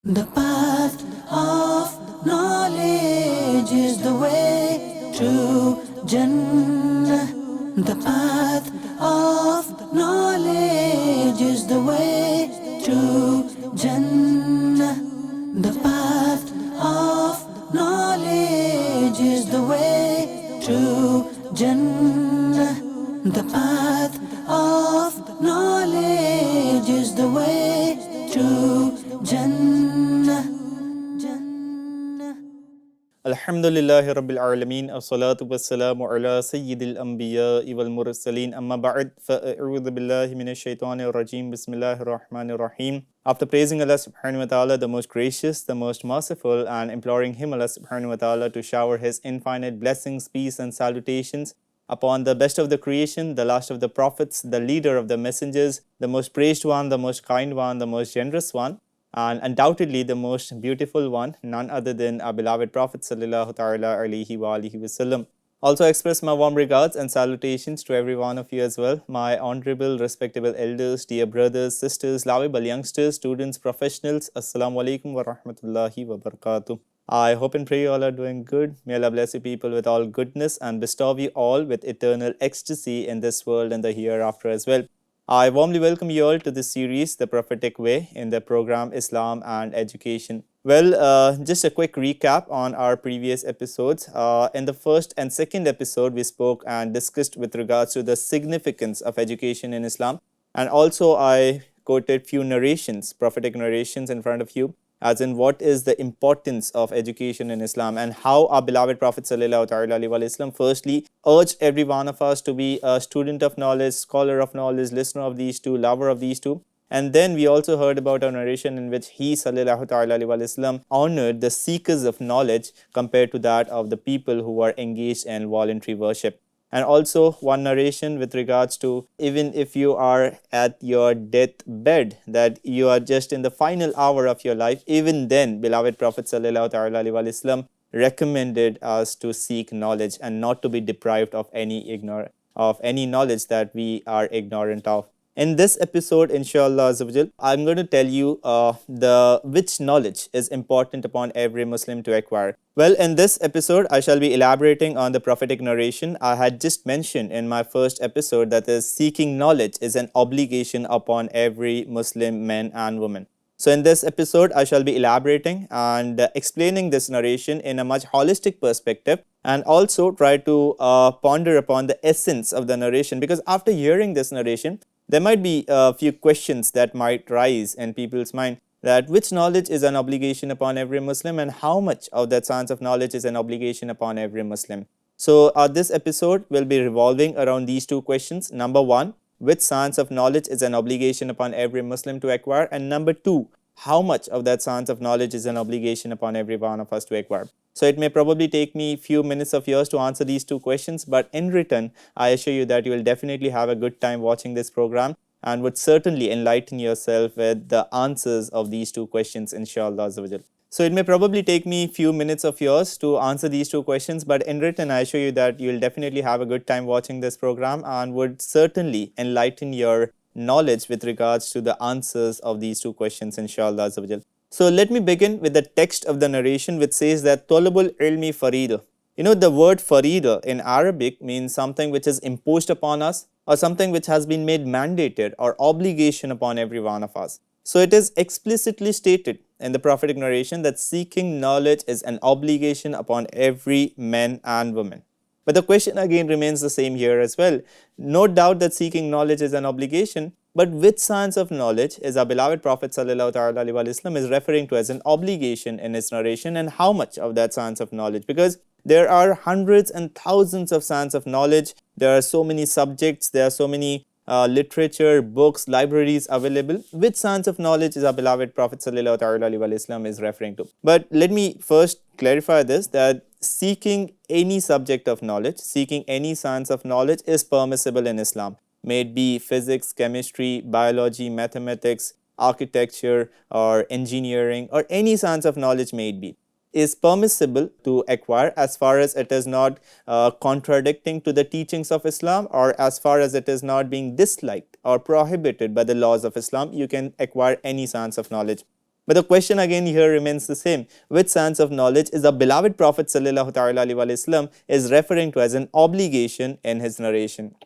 The path of knowledge is the way to Jannah. The path of knowledge is the way to Jannah. The path of knowledge is the way to Jannah. The path of knowledge is the way to Jannah. Alhamdulillahi Rabbil Alameen, as-salatu was-salamu ala Sayyidil Anbiya wal Mursalin, amma ba'd, fa'a'udhu billahi minash shaitanir rajim, bismillahir rahmanir rahim. After praising Allah subhanahu wa ta'ala, the most gracious, the most merciful, and imploring Him, Allah subhanahu wa ta'ala, to shower His infinite blessings, peace and salutations upon the best of the creation, the last of the prophets, the leader of the messengers, the most praised one, the most kind one, the most generous one, and undoubtedly the most beautiful one, none other than our beloved Prophet sallallahu ta'ala alaihi wa alihi wasallam. Also express my warm regards and salutations to every one of you as well, my honorable, respectable elders, dear brothers, sisters, lovable youngsters, students, professionals. Assalamu alaikum wa rahmatullahi wa barakatuh. I hope and pray you all are doing good. May Allah bless you people with all goodness and bestow you all with eternal ecstasy in this world and the hereafter as well. I warmly welcome you all to this series, The Prophetic Way, in the program Islam and Education. Well, just a quick recap on our previous episodes. In the first and second episode, we spoke and discussed with regards to the significance of education in Islam. And also, I quoted few narrations, prophetic narrations in front of you, as in what is the importance of education in Islam and how our beloved Prophet ﷺ firstly urged every one of us to be a student of knowledge, scholar of knowledge, listener of these two, lover of these two. And then we also heard about a narration in which he ﷺ honored the seekers of knowledge compared to that of the people who are engaged in voluntary worship. And also one narration with regards to even if you are at your deathbed, that you are just in the final hour of your life, even then beloved Prophet ﷺ recommended us to seek knowledge and not to be deprived of any knowledge that we are ignorant of. In this episode, inshallah, I'm going to tell you which knowledge is important upon every Muslim to acquire. Well, in this episode, I shall be elaborating on the prophetic narration I had just mentioned in my first episode, that is, seeking knowledge is an obligation upon every Muslim man and woman. So in this episode, I shall be elaborating and explaining this narration in a much holistic perspective, and also try to ponder upon the essence of the narration, because after hearing this narration, there might be a few questions that might rise in people's mind, that which knowledge is an obligation upon every Muslim and how much of that science of knowledge is an obligation upon every Muslim. So this episode will be revolving around these two questions. Number one, which science of knowledge is an obligation upon every Muslim to acquire? And number two, how much of that science of knowledge is an obligation upon every one of us to acquire? So it may probably take me a few minutes of yours to answer these two questions, but in return, I assure you that you will definitely have a good time watching this program and would certainly enlighten yourself with the answers of these two questions, inshallah. So it may probably take me a few minutes of yours to answer these two questions, but in return, I assure you that you will definitely have a good time watching this program and would certainly enlighten your knowledge with regards to the answers of these two questions, inshallah. So let me begin with the text of the narration, which says that Talabul ilmi farida. You know, the word farida in Arabic means something which is imposed upon us, or something which has been made mandated or obligation upon every one of us. So it is explicitly stated in the prophetic narration that seeking knowledge is an obligation upon every man and woman. But the question again remains the same here as well. No doubt that seeking knowledge is an obligation, but which science of knowledge is our beloved Prophet ﷺ is referring to as an obligation in his narration, and how much of that science of knowledge? Because there are hundreds and thousands of science of knowledge. There are so many subjects, there are so many literature, books, libraries available. Which science of knowledge is our beloved Prophet ﷺ is referring to? But let me first clarify this, that seeking any subject of knowledge, seeking any science of knowledge is permissible in Islam. May it be physics, chemistry, biology, mathematics, architecture, or engineering, or any science of knowledge may it be, is permissible to acquire as far as it is not contradicting to the teachings of Islam, or as far as it is not being disliked or prohibited by the laws of Islam. You can acquire any science of knowledge. But the question again here remains the same. Which science of knowledge is the beloved Prophet ﷺ is referring to as an obligation in his narration?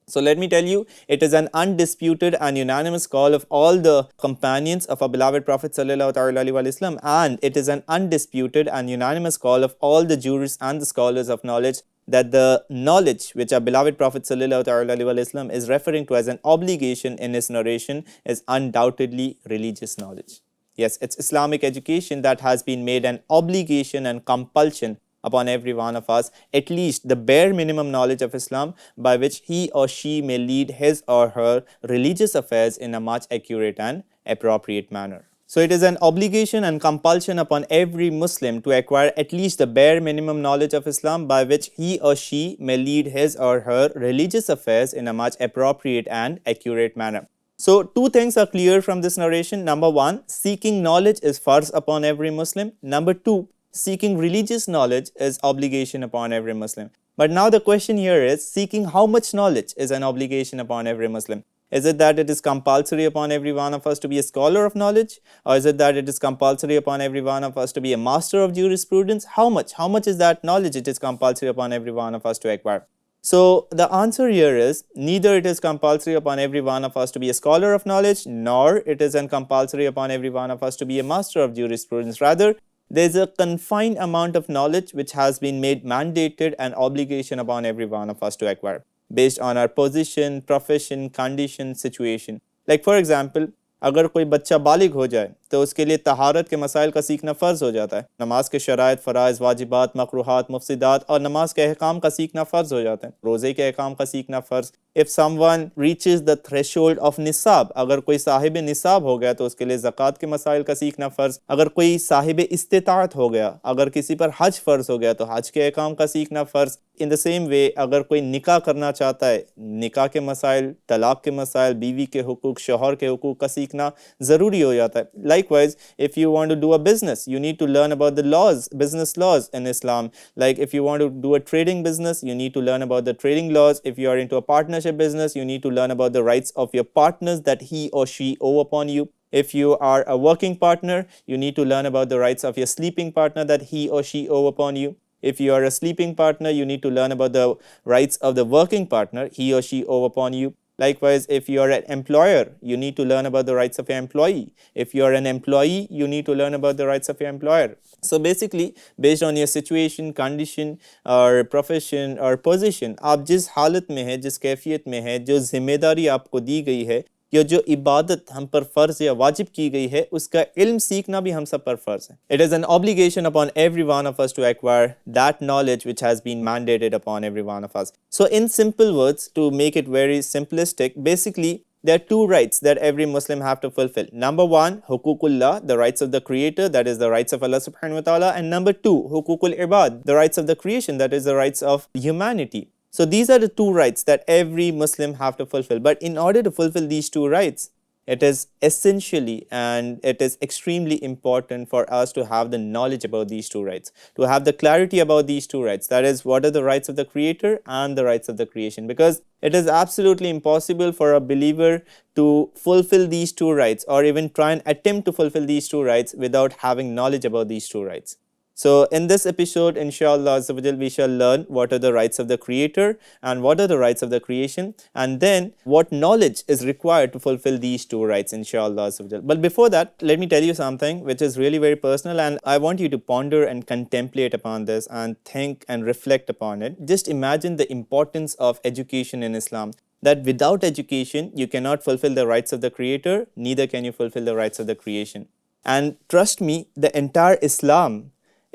So let me tell you, it is an undisputed and unanimous call of all the companions of our beloved Prophet ﷺ, and it is an undisputed and unanimous call of all the jurists and the scholars of knowledge that the knowledge which our beloved Prophet ﷺ is referring to as an obligation in his narration is undoubtedly religious knowledge. Yes, it's Islamic education that has been made an obligation and compulsion upon every one of us, at least the bare minimum knowledge of Islam by which he or she may lead his or her religious affairs in a much accurate and appropriate manner. So it is an obligation and compulsion upon every Muslim to acquire at least the bare minimum knowledge of Islam by which he or she may lead his or her religious affairs in a much appropriate and accurate manner. So two things are clear from this narration. Number one, seeking knowledge is farz upon every Muslim. Number two, seeking religious knowledge is obligation upon every Muslim. But now the question here is, seeking how much knowledge is an obligation upon every Muslim? Is it that it is compulsory upon every one of us to be a scholar of knowledge? Or is it that it is compulsory upon every one of us to be a master of jurisprudence? How much? How much is that knowledge it is compulsory upon every one of us to acquire? So the answer here is, neither it is compulsory upon every one of us to be a scholar of knowledge, nor it is compulsory upon every one of us to be a master of jurisprudence. Rather, there is a confined amount of knowledge which has been made mandated and obligation upon every one of us to acquire based on our position, profession, condition, situation. Like for example, अगर कोई बच्चा बालिग हो जाए तो उसके लिए तहारत के मसाइल का सीखना फ़र्ज़ हो जाता है। नमाज के शराइत, फ़राइज़, वाजिबात, मकरूहात, मुफ़सिदात और नमाज के अहकाम का सीखना फ़र्ज़ हो जाता है। रोज़े के अहकाम का सीखना फ़र्ज़। If someone reaches the threshold of निसाब, अगर कोई साहिब निसाब हो गया तो उसके लिए ज़कात के मसाइल का सीखना फ़र्ज़। अगर कोई साहिब इस्तिताअत हो गया, अगर किसी पर हज फ़र्ज़ हो गया तो हज के अहकाम का सीखना फ़र्ज़। इन द सेम वे अगर कोई निकाह करना चाहता है, निकाह के मसाइल, तलाक़ के मसाइल, बीवी के हुकूक, शौहर के हुकूक का सीखना ज़रूरी हो जाता है। Likewise, if you want to do a business, you need to learn about the laws, business laws in Islam. Like if you want to do a trading business, you need to learn about the trading laws. If you are into a partnership business, you need to learn about the rights of your partners that he or she owe upon you. If you are a working partner, you need to learn about the rights of your sleeping partner that he or she owe upon you. If you are a sleeping partner, you need to learn about the rights of the working partner he or she owe upon you. Likewise, if you are an employer, you need to learn about the rights of your employee. If you are an employee, you need to learn about the rights of your employer. So basically, based on your situation, condition, or profession or position, आप जिस हालत में है, जिस कैफियत में है, जो जिम्मेदारी आपको दी गई है, या जो इबादत हम पर फ़र्ज़ या वाजिब की गई है, उसका इल्म सीखना भी हम सब पर फ़र्ज़ है. It is an obligation upon every one of us to acquire that knowledge which has been mandated upon every one of us. So in simple words, to make it very simplistic, basically there are two rights that every Muslim have to fulfill. Number one, huququllah, the rights of the Creator, that is the rights of Allah subhanahu wa ta'ala. And number two, huququl ibad, the rights of the creation, that is the rights of humanity. So these are the two rights that every Muslim have to fulfill. But in order to fulfill these two rights, it is essentially and it is extremely important for us to have the knowledge about these two rights, to have the clarity about these two rights. That is, what are the rights of the Creator and the rights of the creation. Because it is absolutely impossible for a believer to fulfill these two rights or even try and attempt to fulfill these two rights without having knowledge about these two rights. So in this episode, inshallah, we shall learn what are the rights of the Creator and what are the rights of the creation, and then what knowledge is required to fulfill these two rights, inshallah. But before that, let me tell you something which is really very personal, and I want you to ponder and contemplate upon this and think and reflect upon it. Just imagine the importance of education in Islam. That without education, you cannot fulfill the rights of the Creator, neither can you fulfill the rights of the creation. And trust me, the entire Islam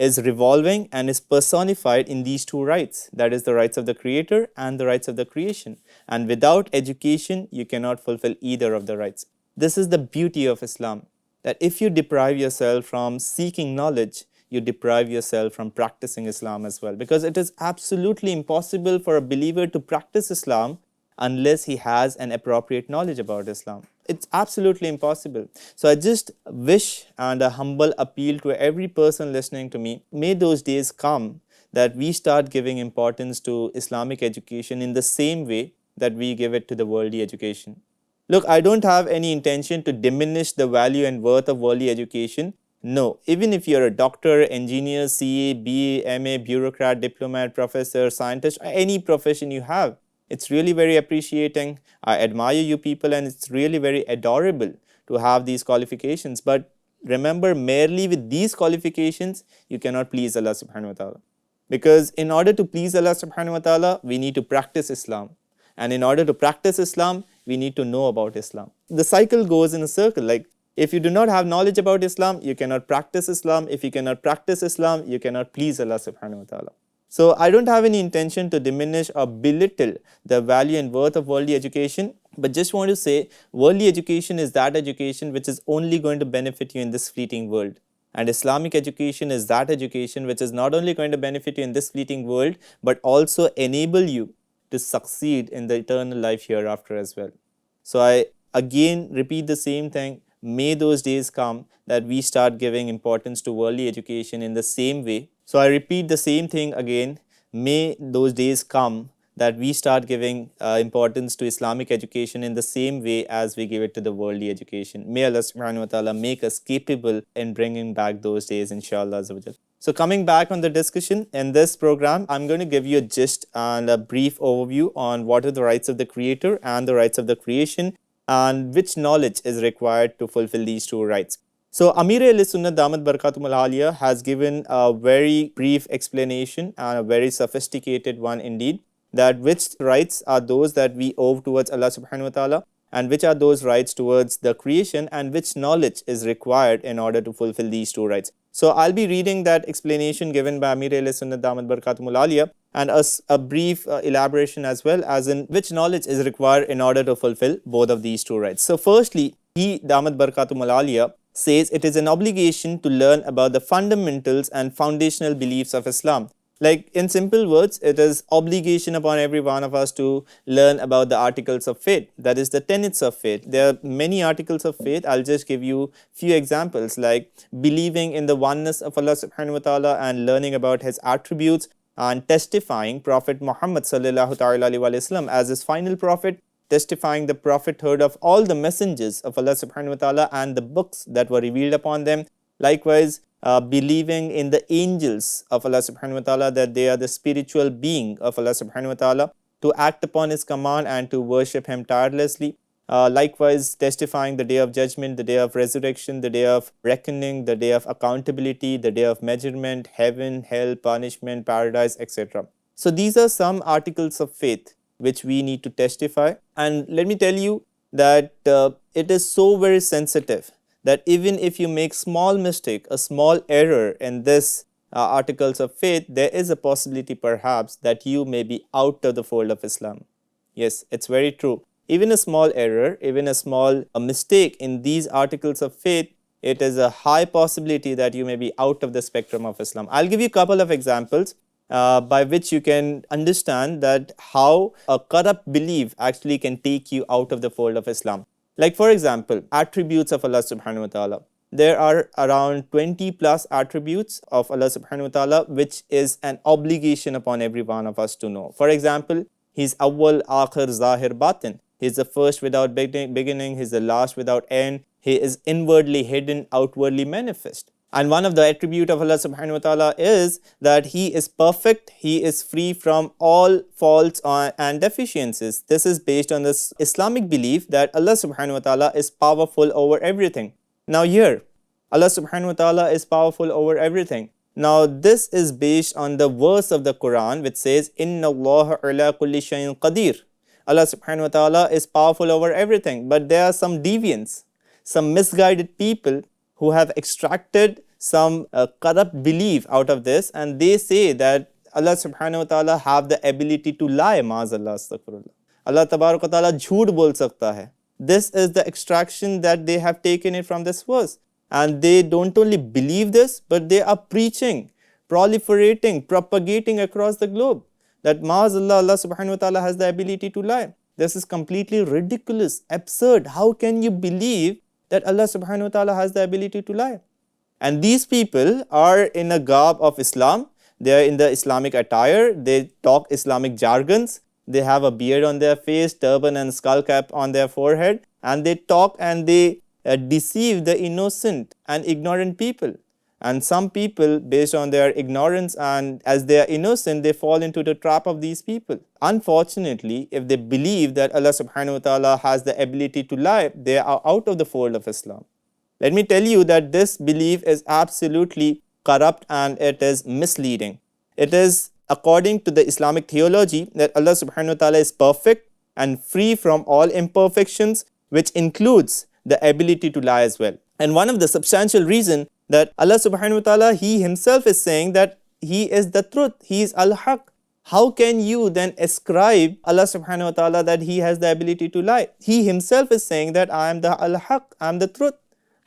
is revolving and is personified in these two rights, that is the rights of the Creator and the rights of the creation. And without education, you cannot fulfill either of the rights. This is the beauty of Islam, that if you deprive yourself from seeking knowledge, you deprive yourself from practicing Islam as well. Because it is absolutely impossible for a believer to practice Islam unless he has an appropriate knowledge about Islam. It's absolutely impossible. So I just wish and a humble appeal to every person listening to me, may those days come that we start giving importance to Islamic education in the same way that we give it to the worldly education. Look, I don't have any intention to diminish the value and worth of worldly education. No, even if you're a doctor, engineer, CA, BA, MA, bureaucrat, diplomat, professor, scientist, any profession you have, it's really very appreciating. I admire you people, and it's really very adorable to have these qualifications. But remember, merely with these qualifications, you cannot please Allah subhanahu wa ta'ala. Because in order to please Allah subhanahu wa ta'ala, we need to practice Islam. And in order to practice Islam, we need to know about Islam. The cycle goes in a circle. Like, if you do not have knowledge about Islam, you cannot practice Islam. If you cannot practice Islam, you cannot please Allah subhanahu wa ta'ala. So I don't have any intention to diminish or belittle the value and worth of worldly education, but just want to say worldly education is that education which is only going to benefit you in this fleeting world. And Islamic education is that education which is not only going to benefit you in this fleeting world, but also enable you to succeed in the eternal life hereafter as well. So I again repeat the same thing. May those days come that we start giving importance to worldly education in the same way. So I repeat the same thing again. May those days come that we start giving importance to Islamic education in the same way as we give it to the worldly education. May Allah subhanahu wa ta'ala make us capable in bringing back those days, inshallah. So coming back on the discussion, in this program, I'm going to give you a gist and a brief overview on what are the rights of the Creator and the rights of the creation, and which knowledge is required to fulfill these two rights. So Amiir Sunnat Damat Barakatuhum Al-Aliyah has given a very brief explanation and a very sophisticated one indeed, that which rights are those that we owe towards Allah subhanahu wa ta'ala, and which are those rights towards the creation, and which knowledge is required in order to fulfill these two rights. So I'll be reading that explanation given by Amiir Sunnat Damat Barakatuhum Al-Aliyah, and a brief elaboration as well, as in which knowledge is required in order to fulfill both of these two rights. So firstly, he, Damat Barakatuhum Al-Aliyah, says it is an obligation to learn about the fundamentals and foundational beliefs of Islam. Like, in simple words, it is obligation upon every one of us to learn about the articles of faith, that is the tenets of faith. There are many articles of faith. I'll just give you few examples, like believing in the oneness of Allah subhanahu wa ta'ala and learning about his attributes, and testifying Prophet Muhammad sallallahu alaihi wasallam as his final prophet, testifying the prophethood of all the messengers of Allah subhanahu wa ta'ala and the books that were revealed upon them. Likewise, believing in the angels of Allah subhanahu wa ta'ala, that they are the spiritual being of Allah subhanahu wa ta'ala, to act upon his command and to worship him tirelessly. Likewise, testifying the day of judgment, the day of resurrection, the day of reckoning, the day of accountability, the day of measurement, heaven, hell, punishment, paradise, etc. So these are some articles of faith which we need to testify. And let me tell you that it is so very sensitive that even if you make small mistake, a small error in this articles of faith, there is a possibility perhaps that you may be out of the fold of Islam. Yes, it's very true. Even a small error, even a small mistake in these articles of faith, it is a high possibility that you may be out of the spectrum of Islam. I'll give you a couple of examples by which you can understand that how a corrupt belief actually can take you out of the fold of Islam. Like, for example, attributes of Allah subhanahu wa ta'ala. There are around 20 plus attributes of Allah subhanahu wa ta'ala, which is an obligation upon every one of us to know. For example, He's awwal, akhir, zahir, batin. He is the first without beginning, He is the last without end. He is inwardly hidden, outwardly manifest. And one of the attributes of Allah subhanahu wa ta'ala is that He is perfect, He is free from all faults and deficiencies. This is based on this Islamic belief that Allah subhanahu wa ta'ala is powerful over everything. Now here, Allah subhanahu wa ta'ala is powerful over everything. Now this is based on the verse of the Quran which says, Inna Allah ala kulli shayin qadir. Allah subhanahu wa ta'ala is powerful over everything. But there are some deviants, some misguided people who have extracted some corrupt belief out of this, and they say that Allah subhanahu wa ta'ala have the ability to lie. Maazallah, astaghfirullah. Allah tabarak wa ta'ala jhoot bol sakta hai. This is the extraction that they have taken it from this verse. And they don't only believe this, but they are preaching, proliferating, propagating across the globe that Maazallah, Allah subhanahu wa ta'ala has the ability to lie. This is completely ridiculous, absurd. How can you believe that Allah subhanahu wa ta'ala has the ability to lie? And these people are in a garb of Islam. They are in the Islamic attire. They talk Islamic jargons. they have a beard on their face, turban and skull cap on their forehead, and they talk and they deceive the innocent and ignorant people. And some people, based on their ignorance and as they are innocent, they fall into the trap of these people. Unfortunately, if they believe that Allah subhanahu wa ta'ala has the ability to lie, they are out of the fold of Islam. Let me tell you that this belief is absolutely corrupt and it is misleading. It is according to the Islamic theology that Allah subhanahu wa ta'ala is perfect and free from all imperfections, which includes the ability to lie as well. And one of the substantial reasons that Allah subhanahu wa ta'ala, He Himself is saying that He is the truth, He is Al-Haq. How can you then ascribe Allah subhanahu wa ta'ala that He has the ability to lie? He Himself is saying that I am the Al-Haq, I am the truth.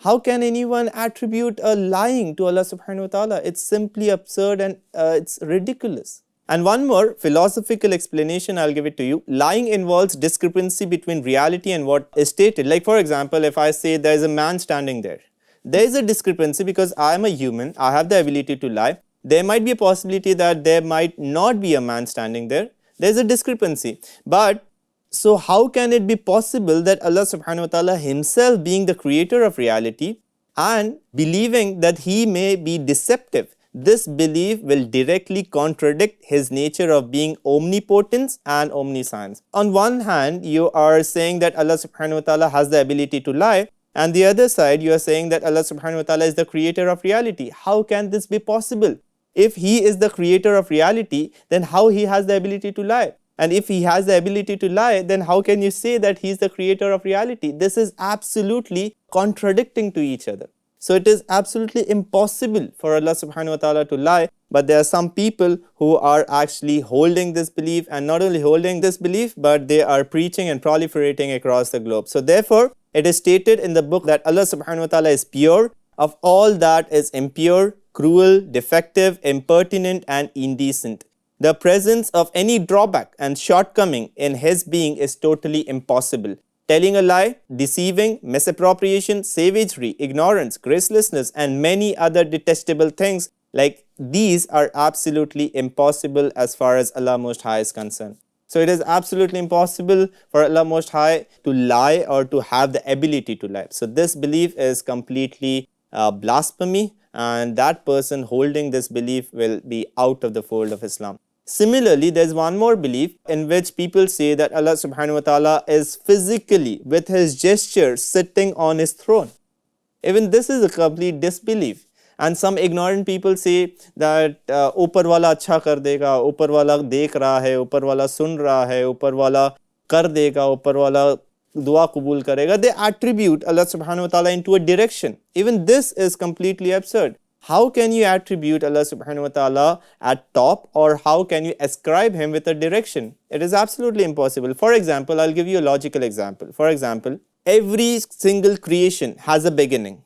How can anyone attribute a lying to Allah subhanahu wa ta'ala? It's simply absurd and it's ridiculous. And one more philosophical explanation, I'll give it to you. Lying involves discrepancy between reality and what is stated. Like for example, if I say there is a man standing there, there is a discrepancy because I am a human, I have the ability to lie. There might be a possibility that there might not be a man standing there. There is a discrepancy. But so how can it be possible that Allah subhanahu wa ta'ala Himself, being the creator of reality and believing that He may be deceptive, this belief will directly contradict His nature of being omnipotence and omniscience. On one hand, you are saying that Allah subhanahu wa ta'ala has the ability to lie, and the other side you are saying that Allah subhanahu wa ta'ala is the creator of reality. How can this be possible? If He is the creator of reality, then how He has the ability to lie? And if He has the ability to lie, then how can you say that He is the creator of reality? This is absolutely contradicting to each other. So it is absolutely impossible for Allah subhanahu wa ta'ala to lie, but there are some people who are actually holding this belief, and not only holding this belief, but they are preaching and proliferating across the globe. So therefore, it is stated in the book that Allah subhanahu wa ta'ala is pure of all that is impure, cruel, defective, impertinent and indecent. The presence of any drawback and shortcoming in His being is totally impossible. Telling a lie, deceiving, misappropriation, savagery, ignorance, gracelessness and many other detestable things like these are absolutely impossible as far as Allah Most High is concerned. So it is absolutely impossible for Allah Most High to lie or to have the ability to lie. So this belief is completely blasphemy, and that person holding this belief will be out of the fold of Islam. Similarly, there is one more belief in which people say that Allah subhanahu wa ta'ala is physically with His gesture sitting on His throne. Even this is a complete disbelief. And some ignorant people say that ऊपर वाला अच्छा कर देगा, ऊपर वाला देख रहा है, ऊपर वाला सुन रहा है, ऊपर वाला कर देगा, ऊपर वाला दुआ कबूल करेगा. They attribute Allah subhanahu wa ta'ala into a direction. Even this is completely absurd. How can you attribute Allah subhanahu wa ta'ala at top, or how can you ascribe Him with a direction? It is absolutely impossible. For example, I'll give you a logical example. For example, every single creation has a beginning.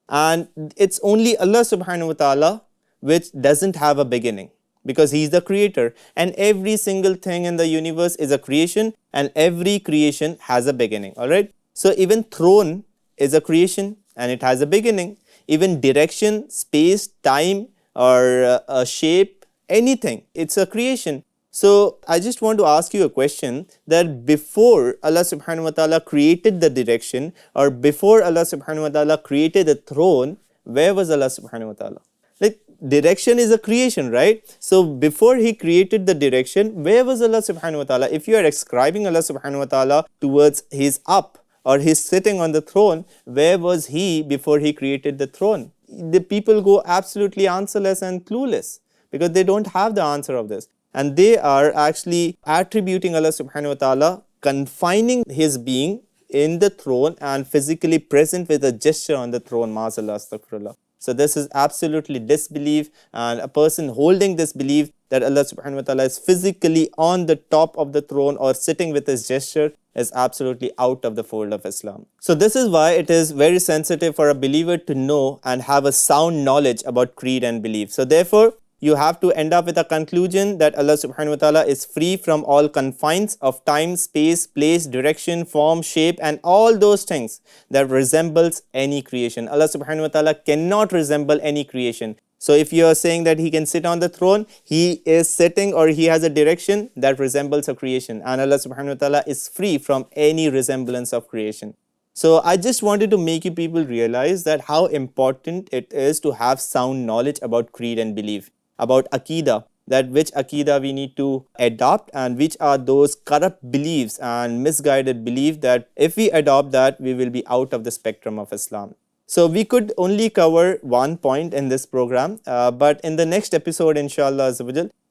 And it's only Allah subhanahu wa ta'ala which doesn't have a beginning, because He is the creator, and every single thing in the universe is a creation, and every creation has a beginning. Alright, so even throne is a creation and it has a beginning. Even direction, space, time or a shape, anything, it's a creation. So I just want to ask you a question, that before Allah subhanahu wa ta'ala created the direction, or before Allah subhanahu wa ta'ala created the throne, where was Allah subhanahu wa ta'ala? Like, direction is a creation, right? So before He created the direction, where was Allah subhanahu wa ta'ala? If you are ascribing Allah subhanahu wa ta'ala towards He's up or He's sitting on the throne, where was He before He created the throne? The people go absolutely answerless and clueless because they don't have the answer of this. And they are actually attributing Allah subhanahu wa ta'ala, confining His being in the throne and physically present with a gesture on the throne. Ma'azallah, astaghfirullah. So this is absolutely disbelief, and a person holding this belief that Allah subhanahu wa ta'ala is physically on the top of the throne or sitting with His gesture is absolutely out of the fold of Islam. So this is why it is very sensitive for a believer to know and have a sound knowledge about creed and belief. So therefore, you have to end up with a conclusion that Allah subhanahu wa ta'ala is free from all confines of time, space, place, direction, form, shape and all those things that resembles any creation. Allah subhanahu wa ta'ala cannot resemble any creation. So if you are saying that he can sit on the throne, he is sitting or he has a direction that resembles a creation. And Allah subhanahu wa ta'ala is free from any resemblance of creation. So I just wanted to make you people realize that how important it is to have sound knowledge about creed and belief, about Aqidah, that which Aqidah we need to adopt and which are those corrupt beliefs and misguided beliefs that if we adopt that, we will be out of the spectrum of Islam. So we could only cover one point in this program, but in the next episode, inshallah,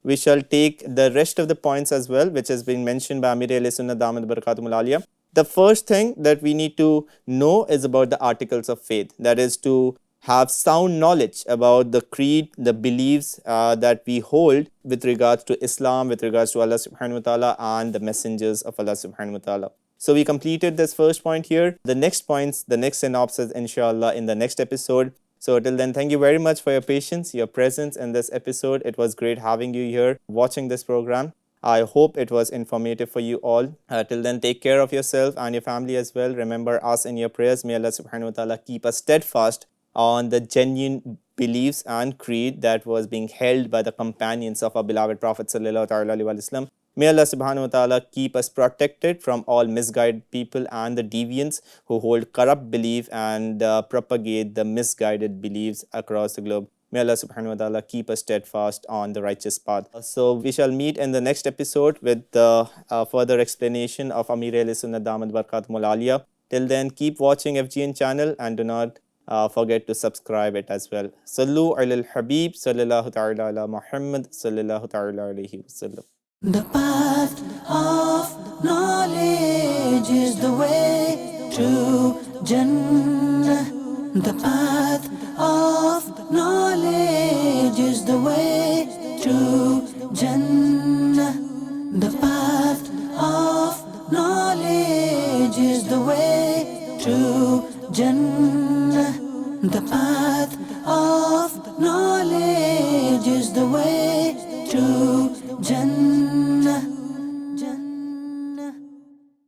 we shall take the rest of the points as well, which has been mentioned by Amir al-Sunnah Damat Barakatuhum al-Aliyah. The first thing that we need to know is about the articles of faith, that is to have sound knowledge about the creed, the beliefs that we hold with regards to Islam, with regards to Allah subhanahu wa ta'ala and the messengers of Allah subhanahu wa ta'ala. So we completed this first point here. The next points, the next synopsis, inshallah, in the next episode. So till then, thank you very much for your patience, your presence in this episode. It was great having you here, watching this program. I hope it was informative for you all. Till then, take care of yourself and your family as well. Remember us in your prayers. May Allah subhanahu wa ta'ala keep us steadfast on the genuine beliefs and creed that was being held by the companions of our beloved Prophet sallallahu alaihi wasallam. May Allah subhanahu wa ta'ala keep us protected from all misguided people and the deviants who hold corrupt belief and propagate the misguided beliefs across the globe. May Allah subhanahu wa ta'ala keep us steadfast on the righteous path. So we shall meet in the next episode with the further explanation of Amir al-Sunnah Damat Barakatuhum al-Aliyah. Till then, keep watching FGN channel and do not forget to subscribe it as well. Sallu ala al-Habib sallallahu ta'ala ala Muhammad sallallahu ta'ala alayhi wa sallam. The path of knowledge is the way to Jannah. The path of knowledge is the way to Jannah. The path of knowledge is the way to Jannah. The path of knowledge is the way to Jannah.